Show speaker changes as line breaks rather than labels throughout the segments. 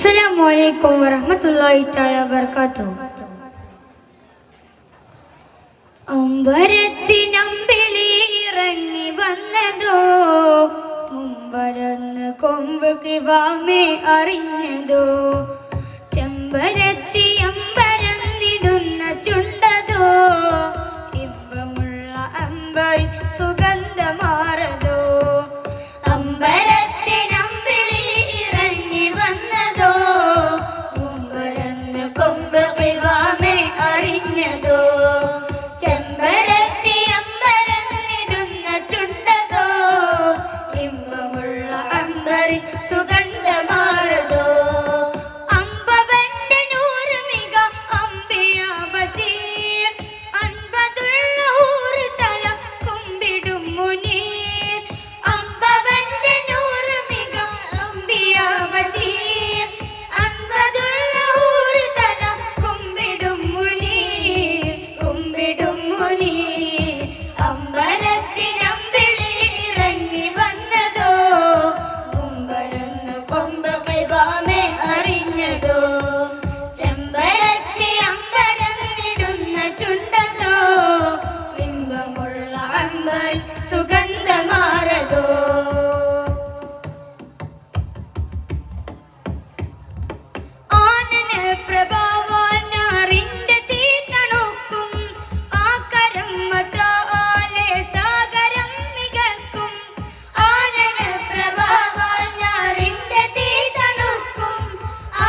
അസ്സലാമു വറഹ്മത്തുള്ളാഹി തആല വബറകാതുഹു. അമ്പരത്തിനമ്പിളി ഇറങ്ങി വന്നതോ, മുമ്പരന്ന് കൊമ്പ് കിവാമേ അറിഞ്ഞതോ, ചെമ്പരത്തി അമ്പരന്നിടുന്ന ചുണ്ടതോ, ഇമ്പമുള്ള അമ്പരി സുഗന്ധമാറതോ. അമ്പരത്തിനമ്പിളി ഇറങ്ങി വന്നതോ, മുമ്പരന്ന് കൊമ്പ് കിവാമേ അറിഞ്ഞതോ, ചെമ്പരത്തി അമ്പരന്നിടുന്ന ചുണ്ടതോ, ഇമ്പമുള്ള അമ്പരി സുഗന്ധമാറതോ. അമ്പവന്റെ നൂറ് മിക അംബിയ ബശീർ, അൻപതുള്ള ഊറ് തല കുമ്പിടും മുനീർ. അമ്പവന്റെ നൂറ് മിക അംബിയ ബശീർ, അൻപതുള്ള ഊറ് തല കുമ്പിടും മുനീർ, കുമ്പിടും മുനീർ. അമ്പരത്തിനമ്പിളി ഇറങ്ങി വന്നതോ, മുമ്പരന്ന് കൊമ്പ് കിവാമേ അറിഞ്ഞതോ, ചെമ്പരത്തി അമ്പരന്നിടുന്ന ചുണ്ടതോ, ബിംബമുള്ള അമ്പരി സുഗന്ധമാറതോ. ആനന പ്രഭാവാനാറിന്റെ തീ തണുക്കും, ആകരം മതാലെ സാഗരം മികക്കും. ആനന പ്രഭാവാനാറിന്റെ തീ തണുക്കും,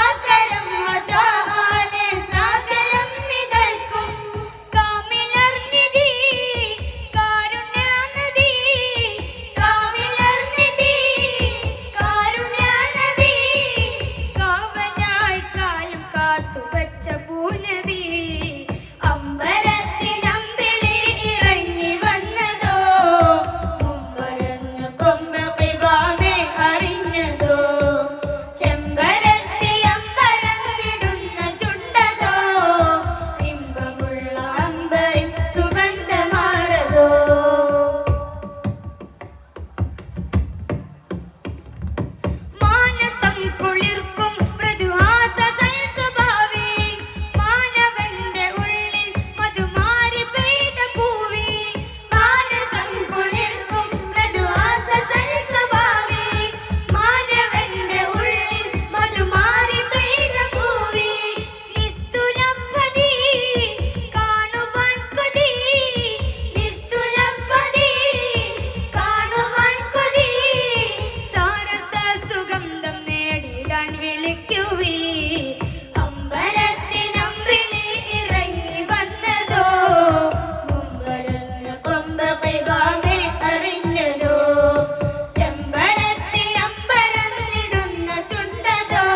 ആകരം മതാലെ സാഗരം മികക്കും. കാമിലർനിധി കാരുണ്യനദി, കാമിലർനിധി കാരുണ്യനദി, കാവലായി കാലം കാത്തുവച്ച പൂനബി. അമ്പരത്തിനമ്പിളി ഇറങ്ങി വന്നതോ, മുമ്പരന്ന് കൊമ്പ് കിവാമേ അറിഞ്ഞതോ, ചെമ്പരത്തി അമ്പരന്നിടുന്ന ചുണ്ടതോ, ബിംബമുള്ള അമ്പരി സുഗന്ധമാറതോ. മാനസം കുളിർക്കും മൃദുഹാസ സൽസ്വഭാവി, മാനവന്റെ ഉള്ളിൽ മധുമാരി പെയ്ത പൂവി. മാനസം കുളിർക്കും മൃദുഹാസ സൽസ്വഭാവി, മാനവന്റെ ഉള്ളിൽ മധുമാരി പെയ്ത പൂവി. നിസ്തുലപ്പതി കാണുവാൻ കൊതി, നിസ്തുലപ്പതി കാണുവാൻ കൊതി, സാരസ സുഗന്ധം നേടിടാൻ വിളിക്കുവി. അമ്പരത്തിനമ്പിളി ഇറങ്ങി വന്നതോ, മുമ്പരന്ന് കൊമ്പ് കിവാമേ അറിഞ്ഞതോ, ചെമ്പരത്തി അമ്പരന്നിടുന്ന ചുണ്ടതോ,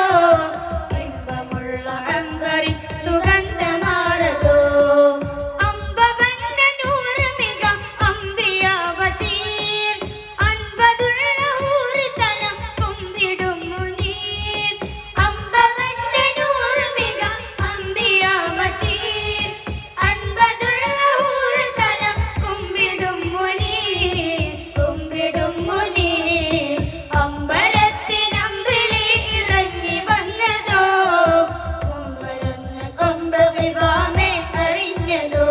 ബിംബമുള്ള അമ്പരി സുഗന്ധമാറതോ. അമ്പവന്റെ നൂറ് മിക അംബിയ ബശീർ, അൻപതുള്ള ഊറ് തല കുമ്പിടും മുനീർ. അമ്പവന്റെ നൂറ് മിക അംബിയ ബശീർ, അൻപതുള്ള ഊറ് തല കുമ്പിടും മുനീർ, കുമ്പിടും മുനീർ. അമ്പരത്തിനമ്പിളി ഇറങ്ങി വന്നതോ, മുമ്പരന്ന് കൊമ്പ് കിവാമേ അറിഞ്ഞതോ,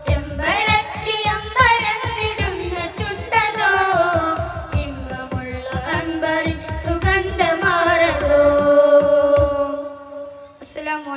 ചെമ്പരത്തി അമ്പരന്നിടുന്ന ചുണ്ടതോ, ബിംബമുള്ള അമ്പരി സുഗന്ധമാറതോ. അസ്സലാമു